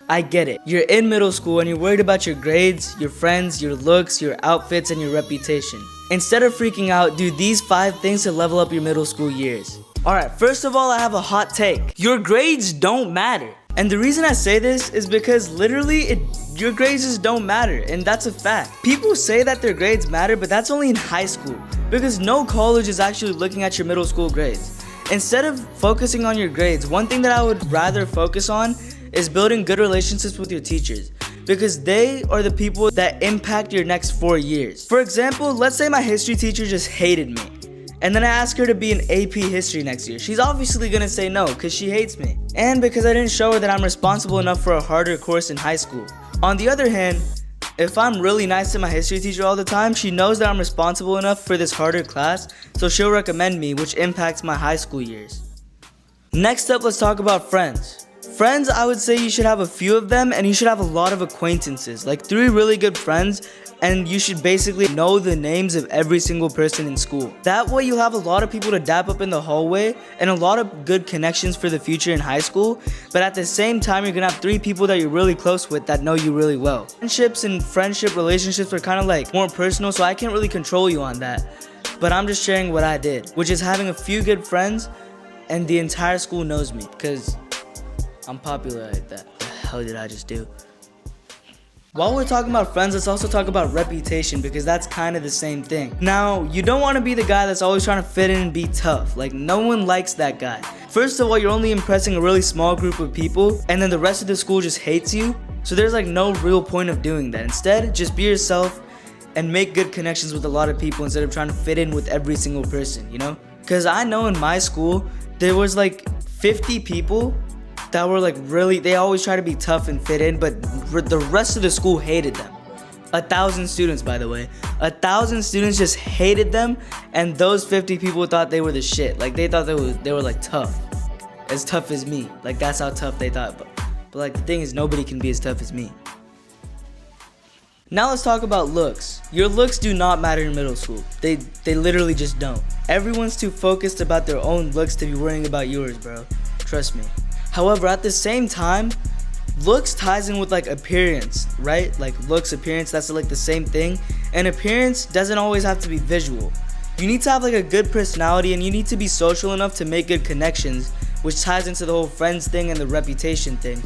I get it. You're in middle school and you're worried about your grades, your friends, your looks, your outfits, and your reputation. Instead of freaking out, do these 5 things to level up your middle school years. Alright, first of all, I have a hot take. Your grades don't matter. And the reason I say this is because literally, your grades just don't matter, and that's a fact. People say that their grades matter, but that's only in high school, because no college is actually looking at your middle school grades. Instead of focusing on your grades, one thing that I would rather focus on is building good relationships with your teachers, because they are the people that impact your next 4 years. For example, let's say my history teacher just hated me, and then I ask her to be an AP history next year. She's obviously gonna say no, because she hates me, and because I didn't show her that I'm responsible enough for a harder course in high school. On the other hand, if I'm really nice to my history teacher all the time, she knows that I'm responsible enough for this harder class, so she'll recommend me, which impacts my high school years. Next up, let's talk about friends. Friends, I would say you should have a few of them, and you should have a lot of acquaintances, like 3 really good friends, and you should basically know the names of every single person in school. That way you'll have a lot of people to dap up in the hallway and a lot of good connections for the future in high school, but at the same time you're gonna have 3 people that you're really close with that know you really well. Friendships and friendship relationships are kind of like more personal, so I can't really control you on that, but I'm just sharing what I did, which is having a few good friends and the entire school knows me because I'm popular like that. What the hell did I just do? While we're talking about friends, let's also talk about reputation, because that's kind of the same thing. Now, you don't want to be the guy that's always trying to fit in and be tough. Like, no one likes that guy. First of all, you're only impressing a really small group of people, and then the rest of the school just hates you. So there's like no real point of doing that. Instead, just be yourself and make good connections with a lot of people instead of trying to fit in with every single person, you know? Because I know in my school, there was like 50 people that were like really, they always try to be tough and fit in, but the rest of the school hated them. 1,000 students, by the way. 1,000 students just hated them, and those 50 people thought they were the shit. Like, they thought they were like tough. As tough as me. Like, that's how tough they thought. But like, the thing is, nobody can be as tough as me. Now let's talk about looks. Your looks do not matter in middle school. They literally just don't. Everyone's too focused about their own looks to be worrying about yours, bro. Trust me. However, at the same time, looks ties in with like appearance, right? Like looks, appearance, that's like the same thing. And appearance doesn't always have to be visual. You need to have like a good personality, and you need to be social enough to make good connections, which ties into the whole friends thing and the reputation thing.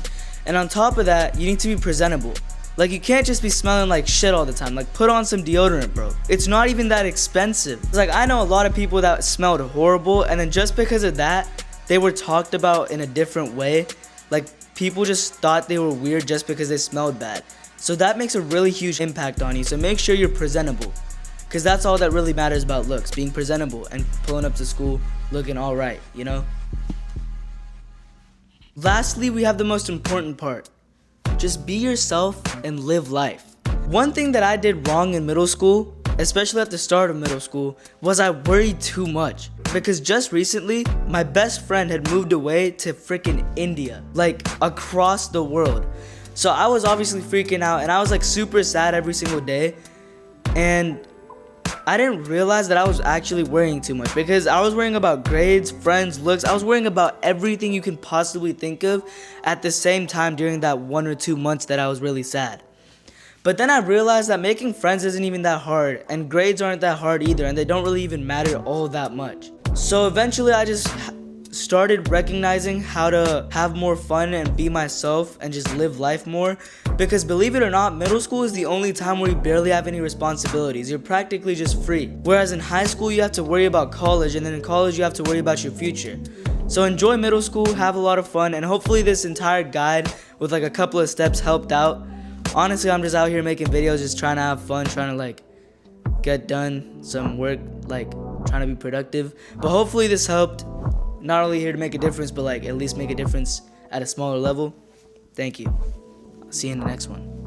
And on top of that, you need to be presentable. Like, you can't just be smelling like shit all the time. Like, put on some deodorant, bro. It's not even that expensive. It's like, I know a lot of people that smelled horrible, and then just because of that, they were talked about in a different way. Like, people just thought they were weird just because they smelled bad. So that makes a really huge impact on you. So make sure you're presentable, because that's all that really matters about looks, being presentable and pulling up to school looking all right, you know? Lastly, we have the most important part. Just be yourself and live life. One thing that I did wrong in middle school, especially at the start of middle school, was I worried too much. Because just recently, my best friend had moved away to freaking India, like across the world. So I was obviously freaking out, and I was like super sad every single day. And I didn't realize that I was actually worrying too much, because I was worrying about grades, friends, looks. I was worrying about everything you can possibly think of at the same time during that 1 or 2 months that I was really sad. But then I realized that making friends isn't even that hard, and grades aren't that hard either, and they don't really even matter all that much. So eventually I just started recognizing how to have more fun and be myself and just live life more, because believe it or not, middle school is the only time where you barely have any responsibilities. You're practically just free. Whereas in high school you have to worry about college, and then in college you have to worry about your future. So enjoy middle school, have a lot of fun, and hopefully this entire guide with like a couple of steps helped out. Honestly, I'm just out here making videos, just trying to have fun, trying to like get done some work, like trying to be productive. But hopefully this helped. Not only here to make a difference, but like at least make a difference at a smaller level. Thank you. I'll see you in the next one.